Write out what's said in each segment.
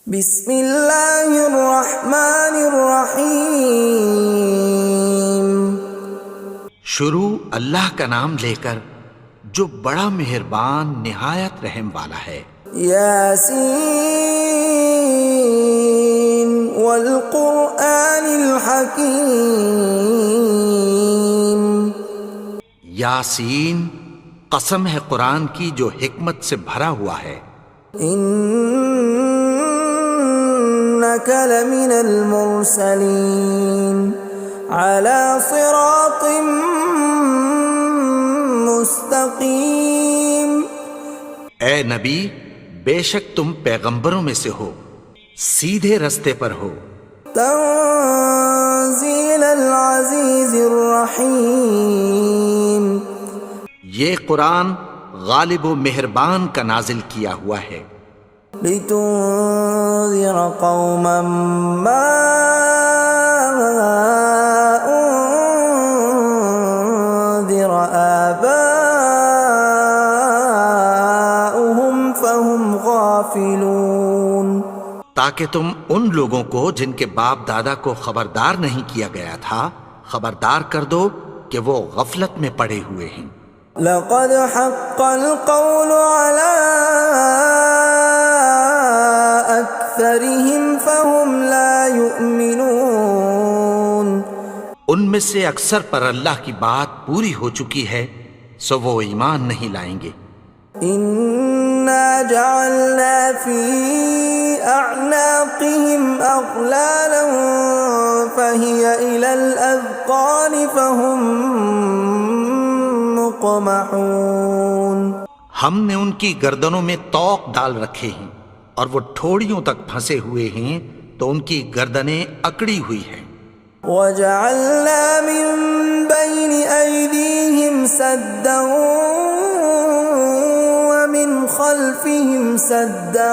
بسم اللہ الرحمن الرحیم۔ شروع اللہ کا نام لے کر جو بڑا مہربان نہایت رحم والا ہے۔ یاسین والقرآن الحکیم۔ یاسین، قسم ہے قرآن کی جو حکمت سے بھرا ہوا ہے۔ انک لمن المرسلین علی صراط مستقیم۔ اے نبی، بے شک تم پیغمبروں میں سے ہو، سیدھے رستے پر ہو۔ تنزیل العزیز الرحیم۔ یہ قرآن غالب و مہربان کا نازل کیا ہوا ہے۔ لتنذر قوما ما انذر آباؤهم فهم غافلون۔ تاکہ تم ان لوگوں کو جن کے باپ دادا کو خبردار نہیں کیا گیا تھا خبردار کر دو کہ وہ غفلت میں پڑے ہوئے ہیں۔ لقد حق القول على أكثرهم فهم لا يؤمنون۔ ان میں سے اکثر پر اللہ کی بات پوری ہو چکی ہے سو وہ ایمان نہیں لائیں گے۔ إنا جعلنا في أعناقهم أغلالا فهي إلى الأذقان فهم مقمحون۔ ہم نے ان کی گردنوں میں طوق ڈال رکھے ہیں اور وہ ٹھوڑیوں تک پھنسے ہوئے ہیں تو ان کی گردنیں اکڑی ہوئی ہیں۔ وَجَعَلْنَا مِن بَيْنِ أَيْدِيهِمْ سَدًّا وَمِنْ خَلْفِهِمْ سَدًّا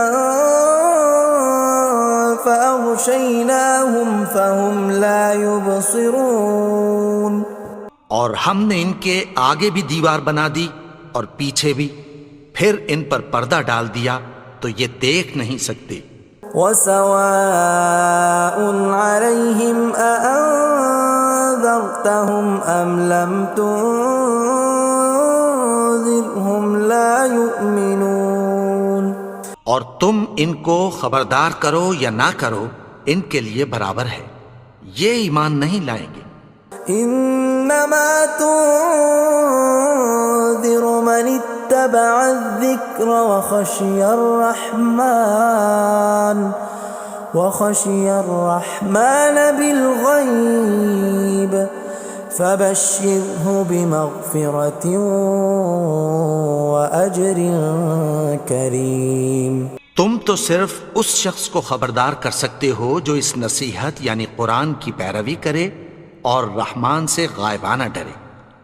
فَأَغْشَيْنَاهُمْ فَهُمْ لَا يُبْصِرُونَ۔ اور ہم نے ان کے آگے بھی دیوار بنا دی اور پیچھے بھی، پھر ان پر پردہ ڈال دیا تو یہ دیکھ نہیں سکتے۔ وَسَوَاءٌ عَلَيْهِمْ أَأَنذَرْتَهُمْ أَمْ لَمْ تُنذِرْهُمْ لَا يُؤْمِنُونَ۔ اور تم ان کو خبردار کرو یا نہ کرو ان کے لیے برابر ہے، یہ ایمان نہیں لائیں گے۔ انما تنذر من اتبع الذکر وخشی الرحمن بالغیب فبشرہ بمغفرۃ واجر کریم۔ تم تو صرف اس شخص کو خبردار کر سکتے ہو جو اس نصیحت یعنی قرآن کی پیروی کرے اور رحمان سے غائبانہ ڈرے،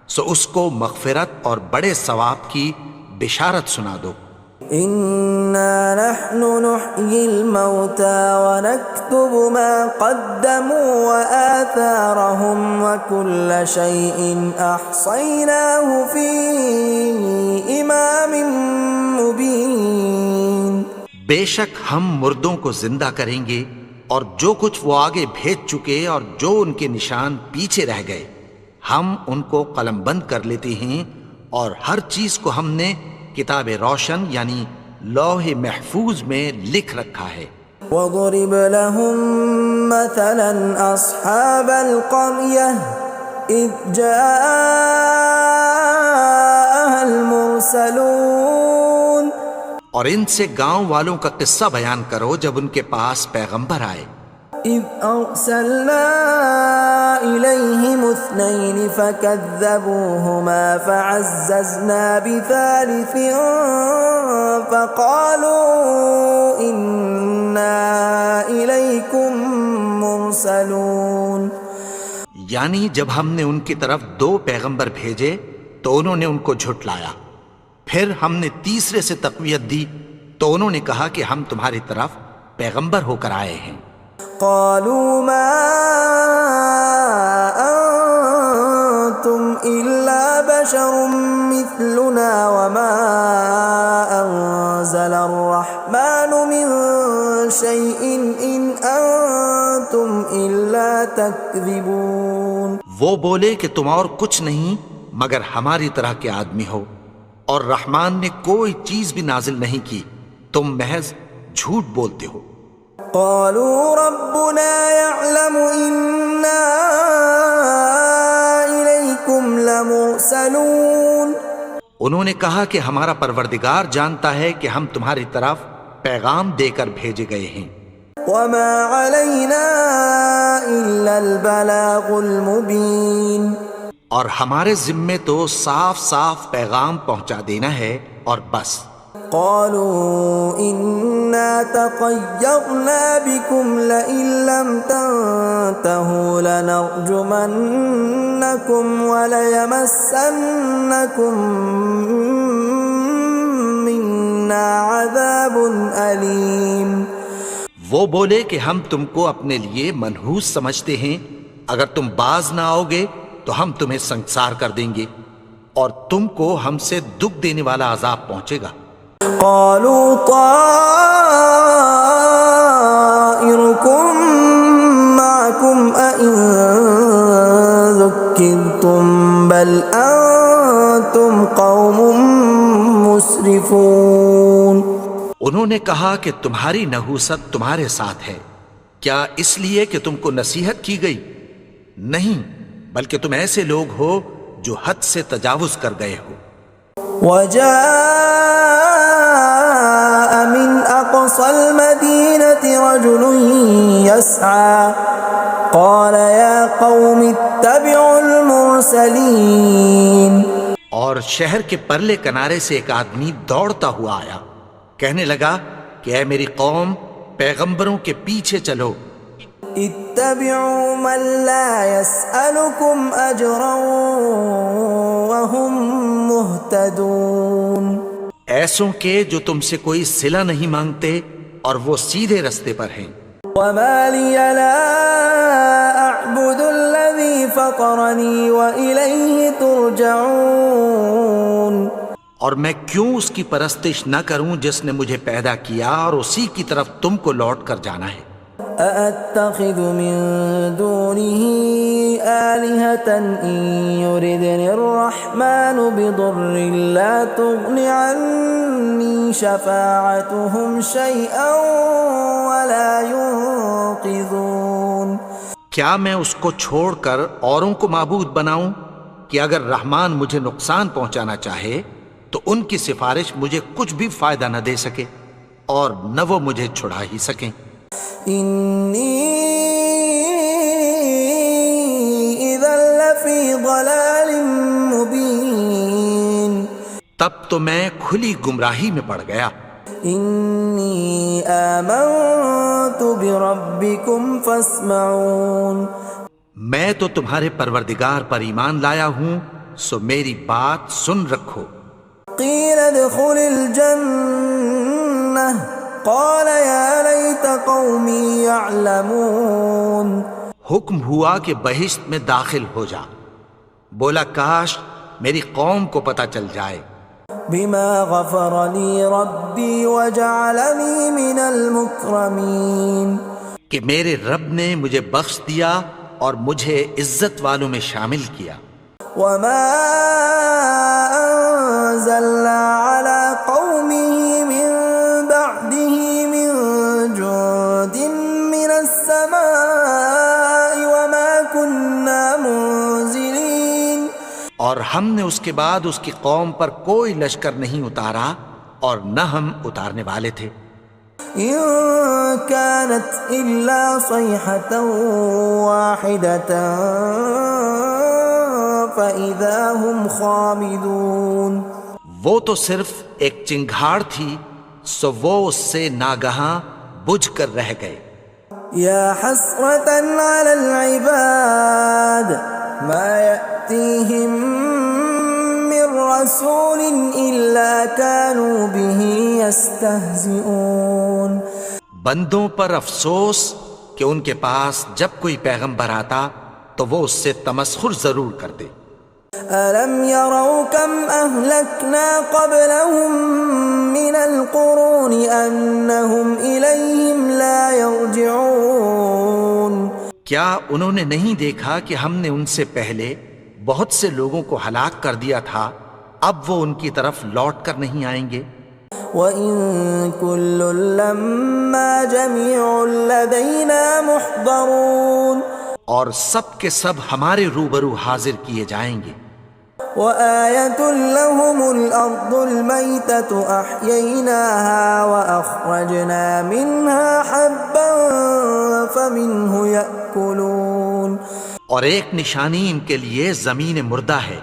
سو اس کو مغفرت اور بڑے ثواب کی بشارت سنا دو۔ اِنَّا نَحْنُ نُحْيِي الْمَوْتَى وَنَكْتُبُ مَا قَدَّمُوا وَآثَارَهُمْ وَكُلَّ شَيْءٍ أَحْصَيْنَاهُ فِي إِمَامٍ مُبِينٍ۔ بے شک ہم مردوں کو زندہ کریں گے اور جو کچھ وہ آگے بھیج چکے اور جو ان کے نشان پیچھے رہ گئے ہم ان کو قلم بند کر لیتے ہیں، اور ہر چیز کو ہم نے کتاب روشن یعنی لوح محفوظ میں لکھ رکھا ہے۔ وَضُرِبْ لَهُم مَّثَلًا أَصْحَابَ الْقَرْيَةِ إِذْ جَاءَهَا الْمُرْسَلُونَ۔ اور ان سے گاؤں والوں کا قصہ بیان کرو جب ان کے پاس پیغمبر آئے۔ إِذْ أَرْسَلْنَا إِلَيْهِمُ اثْنَيْنِ فَكَذَّبُوهُمَا فَعَزَّزْنَا بِثَالِثٍ فَقَالُوا إِنَّا إِلَيْكُمْ مُرْسَلُونَ۔ یعنی جب ہم نے ان کی طرف دو پیغمبر بھیجے تو انہوں نے ان کو جھٹلایا، پھر ہم نے تیسرے سے تقویت دی تو انہوں نے کہا کہ ہم تمہاری طرف پیغمبر ہو کر آئے ہیں۔ قالوا ما أنتم إلا بشر مثلنا وما أنزل الرحمن من شيء إن أنتم إلا تكذبون. وہ بولے کہ تم اور کچھ نہیں مگر ہماری طرح کے آدمی ہو، اور رحمان نے کوئی چیز بھی نازل نہیں کی، تم محض جھوٹ بولتے ہو۔ قالوا ربنا يعلم إنا إليكم لمرسلون. انہوں نے کہا کہ ہمارا پروردگار جانتا ہے کہ ہم تمہاری طرف پیغام دے کر بھیجے گئے ہیں۔ وما علينا إلا البلاغ المبين. اور ہمارے ذمے تو صاف صاف پیغام پہنچا دینا ہے اور بس۔ قالوا إنا تطيرنا بكم لئن لم تنتهوا لنرجمنكم وليمسنكم منا عذاب أليم. وہ بولے کہ ہم تم کو اپنے لیے منحوس سمجھتے ہیں، اگر تم باز نہ آؤ گے تو ہم تمہیں سنسار کر دیں گے اور تم کو ہم سے دکھ دینے والا عذاب پہنچے گا۔ قالوا طائركم معكم أئن ذكرتم بل أنتم قوم مسرفون. انہوں نے کہا کہ تمہاری نحوست تمہارے ساتھ ہے، کیا اس لیے کہ تم کو نصیحت کی گئی؟ نہیں، بلکہ تم ایسے لوگ ہو جو حد سے تجاوز کر گئے ہو۔ وجاء من أقصى المدينة رجل يسعى قال يا قوم اتبعوا المرسلين. اور شہر کے پرلے کنارے سے ایک آدمی دوڑتا ہوا آیا، کہنے لگا کہ اے میری قوم، پیغمبروں کے پیچھے چلو۔ اتبعوا من لا يسألكم أجرا وهم مهتدون. ایسوں کے جو تم سے کوئی صلہ نہیں مانگتے اور وہ سیدھے رستے پر ہیں۔ وما لي لا أعبد الذي فطرني وإليه ترجعون. اور میں کیوں اس کی پرستش نہ کروں جس نے مجھے پیدا کیا اور اسی کی طرف تم کو لوٹ کر جانا ہے۔ أأتخذ من دونه آلهة إن يردني الرحمن بضر لا تغن عني شفاعتهم شيئا ولا ينقذون. کیا میں اس کو چھوڑ کر اوروں کو معبود بناؤں کہ اگر رحمان مجھے نقصان پہنچانا چاہے تو ان کی سفارش مجھے کچھ بھی فائدہ نہ دے سکے اور نہ وہ مجھے چھڑا ہی سکیں۔ إني إذا لفي ضلال مبين. تب تو میں کھلی گمراہی میں پڑ گیا۔ إني آمنت بربكم فاسمعون. میں تو تمہارے پروردگار پر ایمان لایا ہوں، سو میری بات سن رکھو۔ قيل ادخل الجنة قال يا ليت قومي يعلمون. حکم ہوا کہ بہشت میں داخل ہو جا، بولا کاش میری قوم کو پتہ چل جائے۔ بما غفر لي ربي وجعلني من المكرمين. کہ میرے رب نے مجھے بخش دیا اور مجھے عزت والوں میں شامل کیا۔ وما أنزلنا على قومه من بعده من جند من السماء وما كنا منزلين. اور ہم نے اس کے بعد اس کی قوم پر کوئی لشکر نہیں اتارا اور نہ ہم اتارنے والے تھے۔ إن كانت إلا صيحة واحدة فإذا هم خامدون. وہ تو صرف ایک چنگھاڑ تھی، سو وہ اس سے ناگہاں بجھ کر رہ گئے۔ يا حسرة على العباد ما يأتيهم من رسول إلا كانوا به يستهزئون. بندوں پر افسوس کہ ان کے پاس جب کوئی پیغمبر آتا تو وہ اس سے تمسخر ضرور کرتے۔ أَلَمْ يَرَوْا كَمْ أَهْلَكْنَا قَبْلَهُمْ مِنَ الْقُرُونِ أَنَّهُمْ إِلَيْهِمْ لَا يَرْجِعُونَ کیا انہوں نے نہیں دیکھا کہ ہم نے ان سے پہلے بہت سے لوگوں کو ہلاک کر دیا تھا، اب وہ ان کی طرف لوٹ کر نہیں آئیں گے؟ وَإِن كُلٌّ لَّمَّا جَمِيعٌ لَّدَيْنَا مُحْضَرُونَ اور سب کے سب ہمارے روبرو حاضر کیے جائیں گے۔ وَآيَةٌ لَّهُمُ الْأَرْضُ الْمَيْتَةُ أَحْيَيْنَاهَا وَأَخْرَجْنَا مِنْهَا حَبًّا فَمِنْهُ يَأْكُلُونَ اور ایک نشانی ان کے لیے زمین مردہ ہے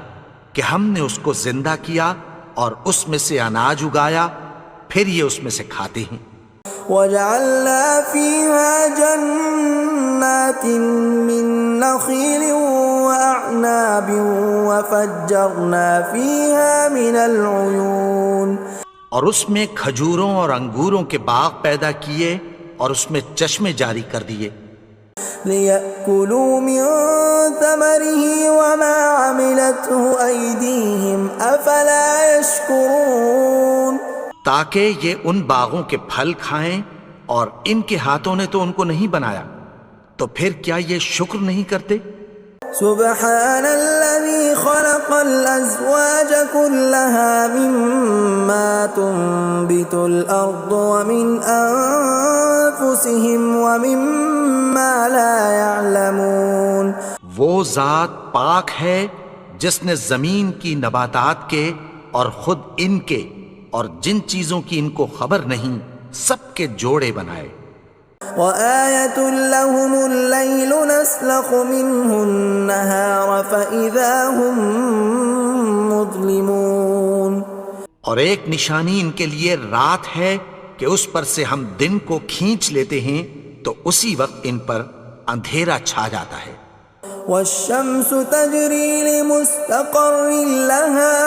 کہ ہم نے اس کو زندہ کیا اور اس میں سے اناج اگایا، پھر یہ اس میں سے کھاتے ہیں۔ وَجَعَلْنَا فِيهَا جَنَّاتٍ مِّن نَّخِيلٍ وَأَعْنَابٍ وَفَجَّرْنَا فِيهَا مِنَ الْعُيُونِ اور اس میں کھجوروں اور انگوروں کے باغ پیدا کیے اور اس میں چشمے جاری کر دیے، لِيَأْكُلُوا مِن ثَمَرِهِ وَمَا عَمِلَتْهُ أَيْدِيهِمْ أَفَلَا يَشْكُرُونَ تاکہ یہ ان باغوں کے پھل کھائیں، اور ان کے ہاتھوں نے تو ان کو نہیں بنایا، تو پھر کیا یہ شکر نہیں کرتے؟ سبحان الذي خلق الأزواج كلها مما تنبت الأرض ومن أنفسهم ومما لا يعلمون وہ ذات پاک ہے جس نے زمین کی نباتات کے اور خود ان کے اور جن چیزوں کی ان کو خبر نہیں سب کے جوڑے بنائے۔ وَآيَةٌ لَّهُمُ اللَّيْلُ نَسْلَخُ مِنْهُ النَّهَارَ فَإِذَا هُمْ مُظْلِمُونَ اور ایک نشانی ان کے لیے رات ہے کہ اس پر سے ہم دن کو کھینچ لیتے ہیں تو اسی وقت ان پر اندھیرا چھا جاتا ہے۔ وَالشَّمْسُ تَجْرِي لِمُسْتَقَرٍّ لَّهَا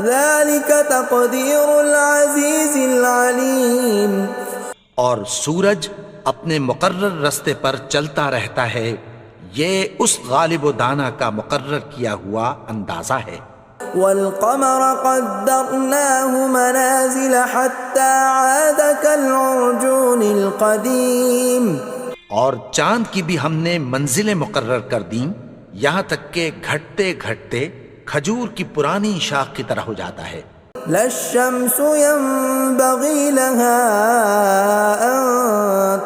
ذَلِكَ تَقْدِيرُ الْعَزِيزِ الْعَلِيمِ اور سورج اپنے مقرر رستے پر چلتا رہتا ہے، یہ اس غالب و دانا کا مقرر کیا ہوا اندازہ ہے۔ وَالْقَمَرَ قَدَّرْنَاهُ مَنَازِلَ حَتَّى عَادَ كَالْعُرْجُونِ الْقَدِيمِ اور چاند کی بھی ہم نے منزلیں مقرر کر دیں، یہاں تک کہ گھٹتے گھٹتے کھجور کی پرانی شاخ کی طرح ہو جاتا ہے۔ لا الشمس ينبغي لها أن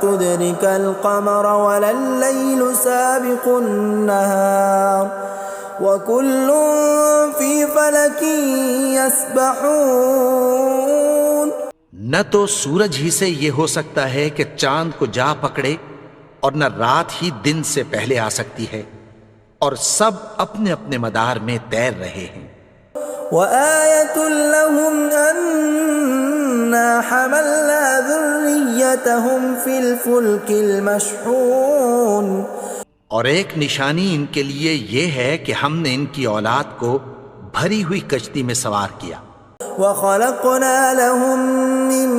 تدرك القمر ولا الليل سابق النهار وكل في فلك يسبحون نہ تو سورج ہی سے یہ ہو سکتا ہے کہ چاند کو جا پکڑے، اور نہ رات ہی دن سے پہلے آ سکتی ہے، اور سب اپنے اپنے مدار میں تیر رہے ہیں۔ وَآيَةٌ لَّهُمْ أَنَّا حَمَلْنَا ذُرِّيَّتَهُمْ فِي الْفُلْكِ الْمَشْحُونِ اور ایک نشانی ان کے لیے یہ ہے کہ ہم نے ان کی اولاد کو بھری ہوئی کشتی میں سوار کیا۔ وَخَلَقْنَا لَهُم مِّن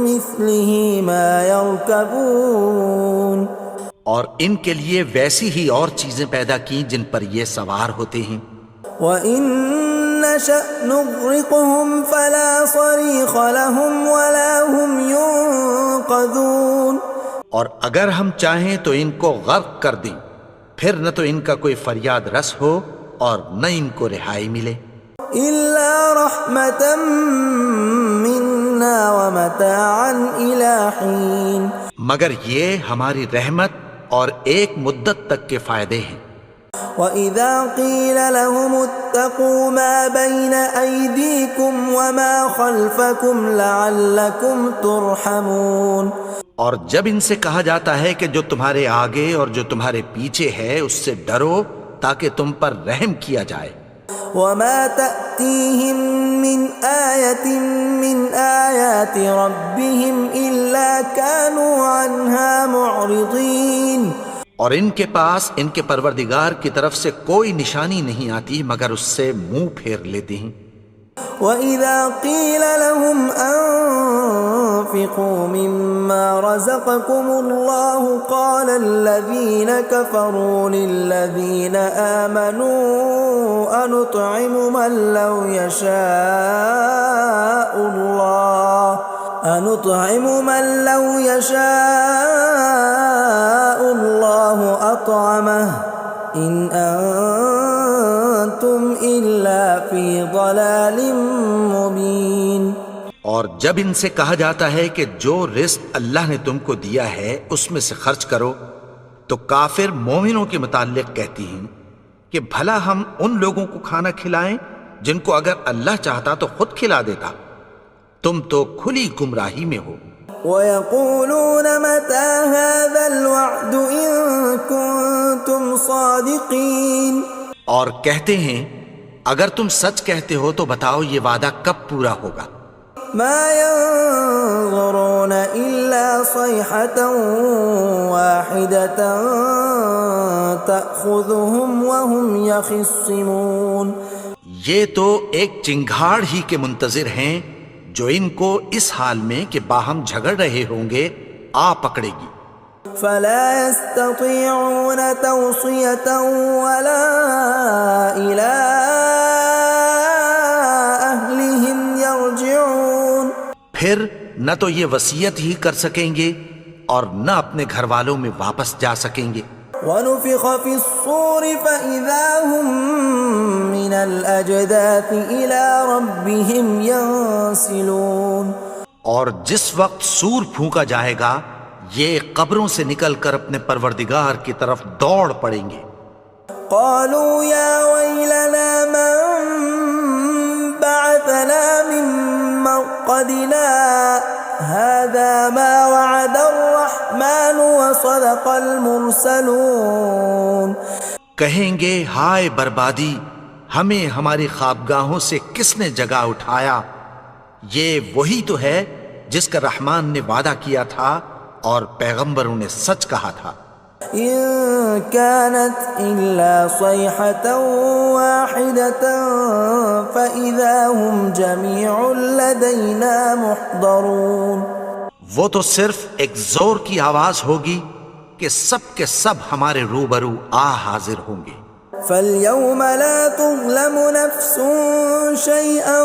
مِّثْلِهِ مَا يَرْكَبُونَ اور ان کے لیے ویسی ہی اور چیزیں پیدا کی جن پر یہ سوار ہوتے ہیں۔ وَإِن نَّشَأْ نُغْرِقْهُمْ فَلَا صَرِيخَ لَهُمْ وَلَا هُمْ يُنقَذُونَ اور اگر ہم چاہیں تو ان کو غرق کر دیں، پھر نہ تو ان کا کوئی فریاد رس ہو اور نہ ان کو رہائی ملے۔ إِلَّا رَحْمَةً مِّنَّا وَمَتَاعًا إِلَىٰ حِينٍ مگر یہ ہماری رحمت اور ایک مدت تک کے فائدے ہیں۔ وَإِذَا قِيلَ لَهُمُ اتَّقُوا مَا بَيْنَ أَيْدِيكُمْ وَمَا خَلْفَكُمْ لَعَلَّكُمْ تُرْحَمُونَ اور جب ان سے کہا جاتا ہے کہ جو تمہارے آگے اور جو تمہارے پیچھے ہے اس سے ڈرو تاکہ تم پر رحم کیا جائے۔ وَمَا تَأْتِيهِم مِّنْ آيَةٍ مِّنْ آيَاتِ رَبِّهِمْ إِلَّا كَانُوا عَنْهَا مُعْرِضِينَ اور ان کے پاس ان کے پروردگار کی طرف سے کوئی نشانی نہیں آتی مگر اس سے منہ پھیر لیتے ہیں۔ وَإِذَا قِيلَ لَهُمْ وأنفقوا مما رزقكم الله قال الذين كفروا للذين آمنوا أنطعم من لو يشاء الله أطعمه إن أنتم إلا في ضلال مبين۔ اور جب ان سے کہا جاتا ہے کہ جو رزق اللہ نے تم کو دیا ہے اس میں سے خرچ کرو، تو کافر مومنوں کے متعلق کہتی ہیں کہ بھلا ہم ان لوگوں کو کھانا کھلائیں جن کو اگر اللہ چاہتا تو خود کھلا دیتا، تم تو کھلی گمراہی میں ہو۔ وَيَقُولُونَ مَتَى هَذَا الْوَعْدُ إِن كُنتُمْ صَادِقِينَ، اور کہتے ہیں اگر تم سچ کہتے ہو تو بتاؤ یہ وعدہ کب پورا ہوگا۔ مَا يَنظُرُونَ إِلَّا صَيْحَةً وَاحِدَةً تَأْخُذُهُمْ وَهُمْ يَخِصِّمُونَ، یہ تو ایک چنگھاڑ ہی کے منتظر ہیں جو ان کو اس حال میں کہ باہم جھگڑ رہے ہوں گے آ پکڑے گی۔ فَلَا يَسْتَطِيعُونَ تَوْصِيَةً وَلَا إِلَىٰ أَهْلِهِمْ يَرْجِعُونَ، پھر نہ تو یہ وصیت ہی کر سکیں گے اور نہ اپنے گھر والوں میں واپس جا سکیں گے۔ وَنُفِخَ فِي الصُّورِ فَإِذَا هُم مِّنَ الْأَجْدَاثِ إِلَىٰ رَبِّهِمْ يَنسِلُونَ، اور جس وقت سور پھونکا جائے گا یہ قبروں سے نکل کر اپنے پروردگار کی طرف دوڑ پڑیں گے۔ قالوا يا ويلنا من بعثنا من مرقدنا هذا ما وعد الرحمن وصدق المرسلون، کہیں گے ہائے بربادی، ہمیں ہماری خوابگاہوں سے کس نے جگا اٹھایا، یہ وہی تو ہے جس کا رحمان نے وعدہ کیا تھا اور پیغمبروں نے سچ کہا تھا۔ إن كانت إلا صيحة واحدة فإذا هم جميع لدينا محضرون، وہ تو صرف ایک زور کی آواز ہوگی کہ سب کے سب ہمارے روبرو آ حاضر ہوں گے۔ فاليوم لا تظلم نفس شيئا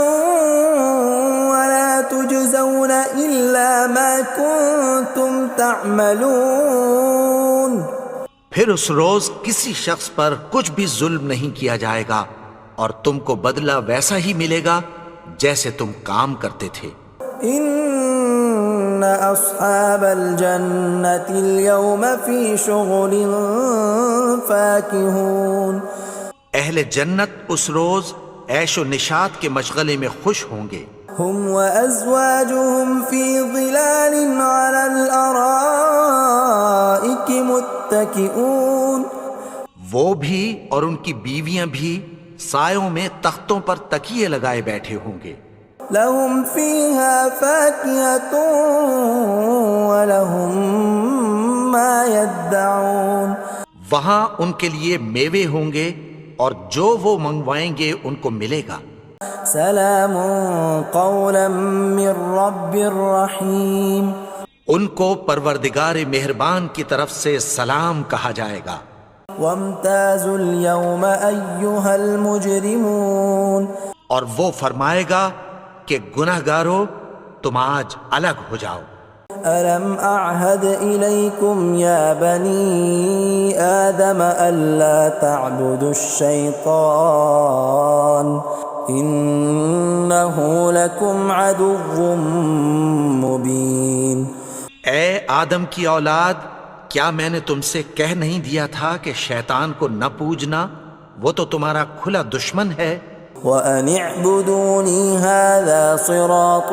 ولا تجزون إلا ما كنتم تعملون، پھر اس روز کسی شخص پر کچھ بھی ظلم نہیں کیا جائے گا اور تم کو بدلہ ویسا ہی ملے گا جیسے تم کام کرتے تھے۔ ان اصحاب الجنة اليوم في شغل فاكهون، اہل جنت اس روز عیش و نشاط کے مشغلے میں خوش ہوں گے۔ هم وازواجهم في ظلال على الارائك متكئون، وہ بھی اور ان کی بیویاں بھی سایوں میں تختوں پر تکیے لگائے بیٹھے ہوں گے۔ لهم فيها فاكهة ولهم ما يدعون، وہاں ان کے لیے میوے ہوں گے اور جو وہ منگوائیں گے ان کو ملے گا۔ سلام قولا من رب رحیم، ان کو پروردگار مہربان کی طرف سے سلام کہا جائے گا۔ وامتازوا اليوم ایھا المجرمون، اور وہ فرمائے گا کہ گنہگارو تم آج الگ ہو جاؤ۔ ألم أعهد إليكم يا بني آدم ألا تعبدوا الشيطان إنه لكم عدو مبين، اے آدم کی اولاد، کیا میں نے تم سے کہہ نہیں دیا تھا کہ شیطان کو نہ پوجنا، وہ تو تمہارا کھلا دشمن ہے۔ وَأَنِ اعْبُدُونِي هَذَا صِرَاطٌ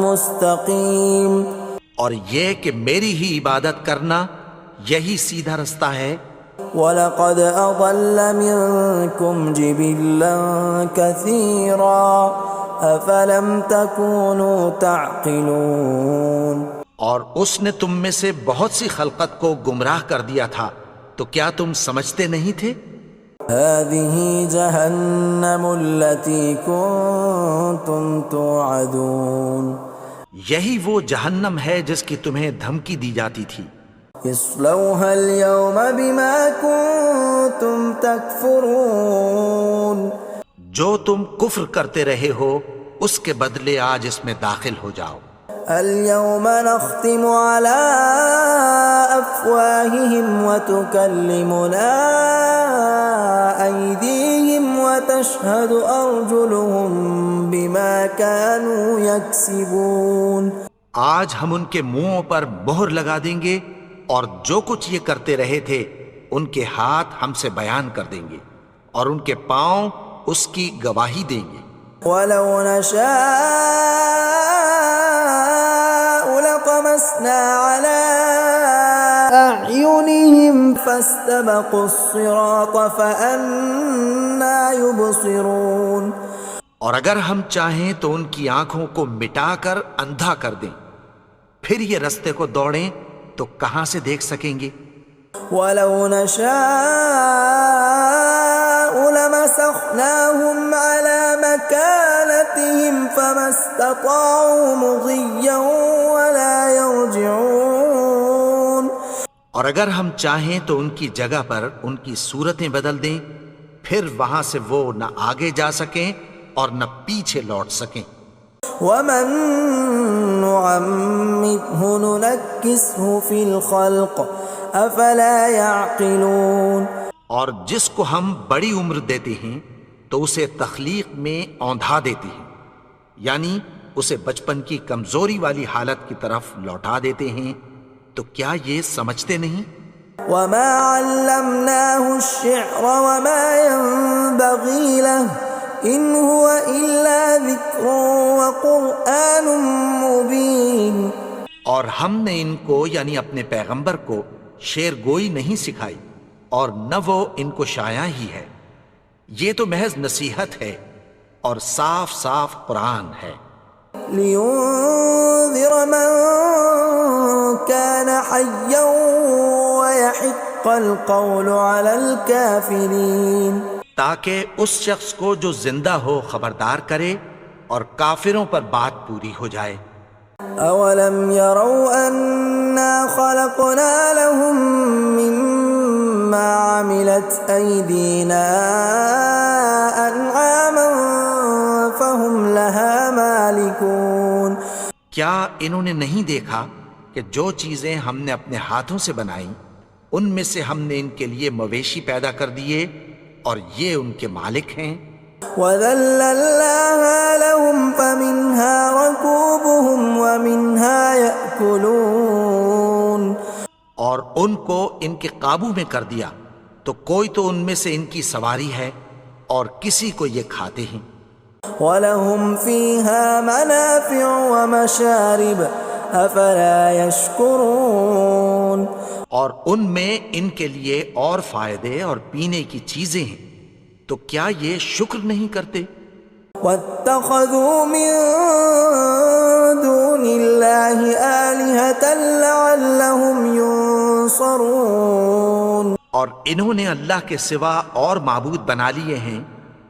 مُسْتَقِيمٌ، اور یہ کہ میری ہی عبادت کرنا یہی سیدھا رستہ ہے۔ وَلَقَدْ أَضَلَّ مِنْكُمْ جِبِلًّا كَثِيرًا أَفَلَمْ تَكُونُوا تَعْقِلُونَ، اور اس نے تم میں سے بہت سی خلقت کو گمراہ کر دیا تھا، تو کیا تم سمجھتے نہیں تھے؟ هَذِهِ جَهَنَّمُ الَّتِي كُنْتُمْ تُوعَدُونَ، یہی وہ جہنم ہے جس کی تمہیں دھمکی دی جاتی تھی. اصلوها اليوم بما كنتم تكفرون. جو تم کفر کرتے رہے ہو اس کے بدلے آج اس میں داخل ہو جاؤ. اليوم نختم على أفواههم وتكلمنا أيديهم وتشهد أرجلهم بما كانوا يكسبون. آج ہم ان کے منہوں پر مہر لگا دیں گے اور جو کچھ یہ کرتے رہے تھے ان کے ہاتھ ہم سے بیان کر دیں گے اور ان کے پاؤں اس کی گواہی دیں گے. ولو نشاء لطمسنا على أعينهم فاستبقوا الصراط فأنى يبصرون. اور اگر ہم چاہیں تو ان کی آنکھوں کو مٹا کر اندھا کر دیں، پھر یہ رستے کو دوڑیں تو کہاں سے دیکھ سکیں گے. ولو نشاء لمسخناهم على مكانتهم فما استطاعوا مضيا ولا يرجعون. اور اگر ہم چاہیں تو ان کی جگہ پر ان کی صورتیں بدل دیں، پھر وہاں سے وہ نہ آگے جا سکیں اور نہ پیچھے لوٹ سکیں. ومن نعمره ننكسه في الخلق افلا يعقلون. اور جس کو ہم بڑی عمر دیتے ہیں تو اسے تخلیق میں اوندھا دیتے ہیں، یعنی اسے بچپن کی کمزوری والی حالت کی طرف لوٹا دیتے ہیں. تو کیا یہ سمجھتے نہیں؟ وما علمناه الشعر وما ينبغي له ان هو الا ذکر وقرآن مبین. اور ہم نے ان کو یعنی اپنے پیغمبر کو شعر گوئی نہیں سکھائی اور نہ وہ ان کو شایع ہی ہے، یہ تو محض نصیحت ہے اور صاف صاف قرآن ہے. لينذر من كان حيا ويحق القول على الكافرين. تاکہ اس شخص کو جو زندہ ہو خبردار کرے اور کافروں پر بات پوری ہو جائے. اولم يروا انا خلقنا لهم مما عملت ايدينا انعاما فهم لها مالكون. کیا انہوں نے نہیں دیکھا کہ جو چیزیں ہم نے اپنے ہاتھوں سے بنائیں ان میں سے ہم نے ان کے لیے مویشی پیدا کر دیے اور یہ ان کے مالک ہیں. وَذَلَّلْنَاهَا لَهُمْ فَمِنْهَا رَكُوبُهُمْ وَمِنْهَا يَأْكُلُونَ. اور ان کو ان کے قابو میں کر دیا تو کوئی تو ان میں سے ان کی سواری ہے اور کسی کو یہ کھاتے ہیں. وَلَهُمْ فِيهَا مَنَافِعُ وَمَشَارِبُ أَفَلَا يَشْكُرُونَ. اور ان میں ان کے لیے اور فائدے اور پینے کی چیزیں ہیں، تو کیا یہ شکر نہیں کرتے؟ وَاتَّخَذُوا مِن دُونِ اللَّهِ آلِهَةً لَعَلَّهُمْ يُنصَرُونَ. اور انہوں نے اللہ کے سوا اور معبود بنا لیے ہیں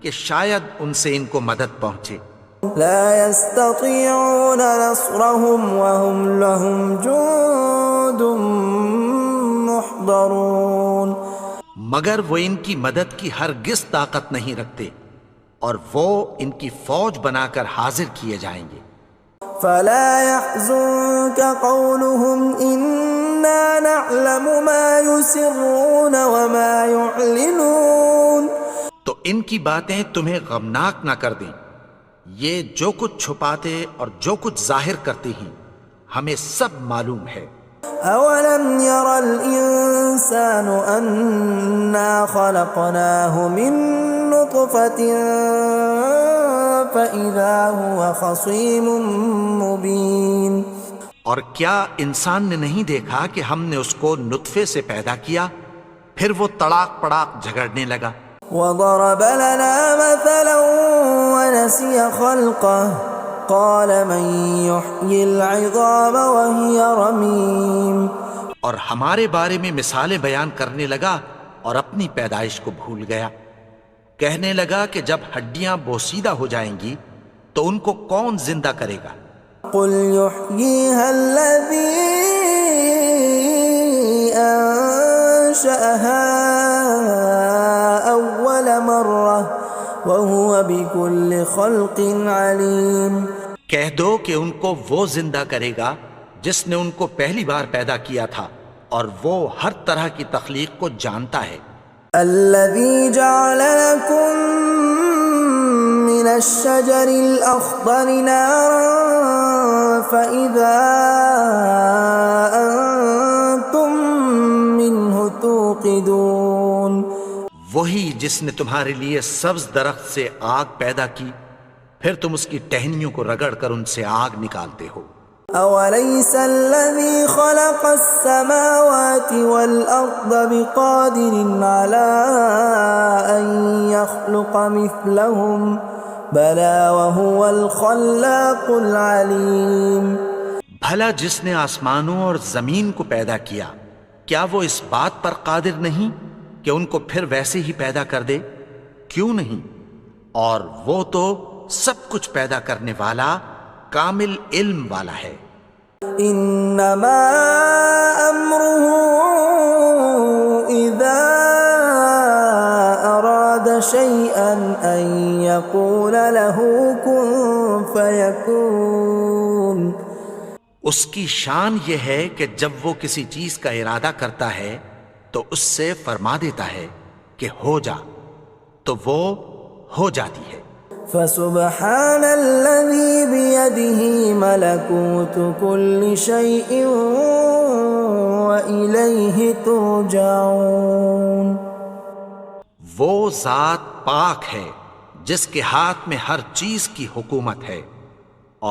کہ شاید ان سے ان کو مدد پہنچے. لا يستطيعون نصرهم وهم لهم جند محضرون. مگر وہ ان کی مدد کی ہرگز طاقت نہیں رکھتے اور وہ ان کی فوج بنا کر حاضر کیے جائیں گے. فلا يحزنك قولهم إنا نعلم ما يسرون وما يعلنون. تو ان کی باتیں تمہیں غمناک نہ کر دیں، یہ جو کچھ چھپاتے اور جو کچھ ظاہر کرتے ہیں ہمیں سب معلوم ہے. أولم ير الإنسان أنا خلقناه من نطفة فإذا هو خصيم مبين. اور کیا انسان نے نہیں دیکھا کہ ہم نے اس کو نطفے سے پیدا کیا پھر وہ تڑاک پڑاک جھگڑنے لگا. وضرب لنا مثلا ونسي خلقه قال من يحيي العظام وهي رميم. اور ہمارے بارے میں مثالیں بیان کرنے لگا اور اپنی پیدائش کو بھول گیا. کہنے لگا کہ جب ہڈیاں بوسیدہ ہو جائیں گی تو ان کو کون زندہ کرے گا قل يحييها الذي أنشأها أول مرة وهو بكل خلق عليم. کہہ دو کہ ان کو وہ زندہ کرے گا جس نے ان کو پہلی بار پیدا کیا تھا اور وہ ہر طرح کی تخلیق کو جانتا ہے. الذي جعل لكم من الشجر الأخضر نارا فإذا أنتم منه توقدون. وہی جس نے تمہارے لیے سبز درخت سے آگ پیدا کی پھر تم اس کی ٹہنیوں کو رگڑ کر ان سے آگ نکالتے ہو. أوليس الذي خلق السماوات والأرض بقادر على أن يخلق مثلهم بلى وهو الخلاق العليم. بھلا جس نے آسمانوں اور زمین کو پیدا کیا کیا وہ اس بات پر قادر نہیں کہ ان کو پھر ویسے ہی پیدا کر دے؟ کیوں نہیں؟ اور وہ تو سب کچھ پیدا کرنے والا کامل علم والا ہے. انما امره اذا اراد شيئا ان يقول له كن فيكون. اس کی شان یہ ہے کہ جب وہ کسی چیز کا ارادہ کرتا ہے تو اس سے فرما دیتا ہے کہ ہو جا تو وہ ہو جاتی ہے. فسبحان الذي بيده ملكوت كل شيء وإليه ترجعون. وہ ذات پاک ہے جس کے ہاتھ میں ہر چیز کی حکومت ہے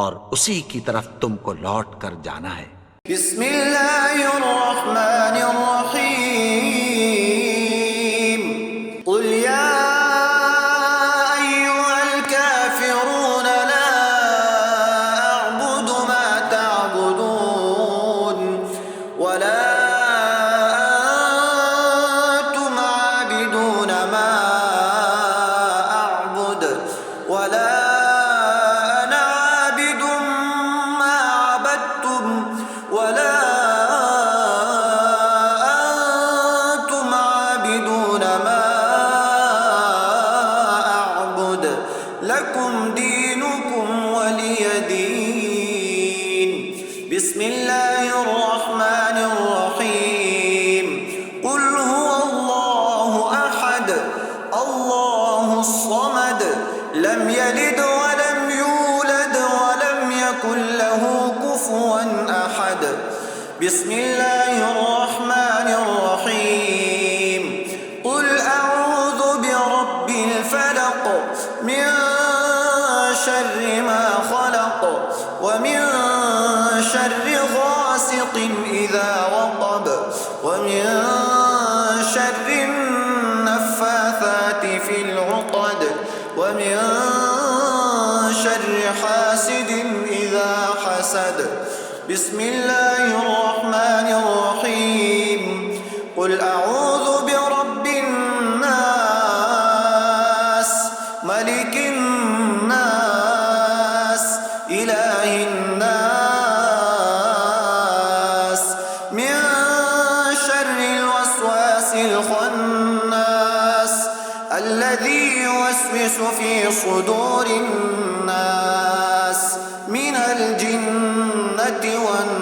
اور اسی کی طرف تم کو لوٹ کر جانا ہے. بسم اللہ الرحمن الرحیم. قل یا بسم اللہ الرحمن الرحیم. قل هو اللہ احد اللہ الصمد لم یلد ولم یولد ولم یکن له کفوا احد. بسم اللہ الرحمن الرحیم. قل اعوذ برب الفلق من شر ما خلق ومن شر غاسق إذا وقب ومن شر النفاثات في العقد ومن شر حاسد إذا حسد. بسم الله الرحمن الرحيم. قل أعوذ برب الناس ملك الناس إله الناس من شر الوسواس الخناس الذي يوسوس في صدور الناس من الجنة والناس.